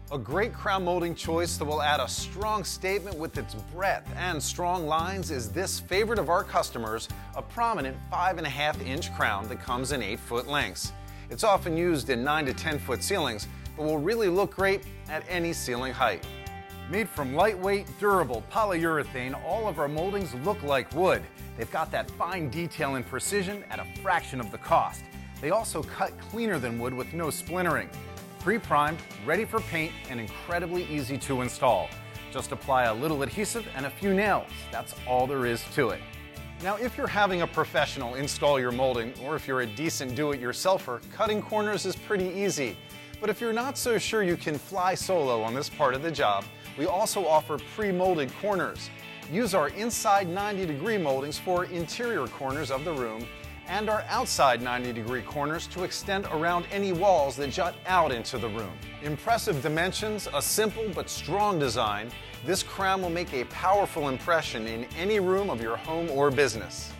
A great crown molding choice that will add a strong statement with its breadth and strong lines is this favorite of our customers, a prominent 5.5-inch crown that comes in 8-foot lengths. It's often used in 9 to 10-foot ceilings, but will really look great at any ceiling height. Made from lightweight, durable polyurethane, all of our moldings look like wood. They've got that fine detail and precision at a fraction of the cost. They also cut cleaner than wood with no splintering. Pre-primed, ready for paint, and incredibly easy to install. Just apply a little adhesive and a few nails. That's all there is to it. Now, if you're having a professional install your molding, or if you're a decent do-it-yourselfer, cutting corners is pretty easy. But if you're not so sure you can fly solo on this part of the job, we also offer pre-molded corners. Use our inside 90-degree moldings for interior corners of the room, and our outside 90-degree corners to extend around any walls that jut out into the room. Impressive dimensions, a simple but strong design, this crown will make a powerful impression in any room of your home or business.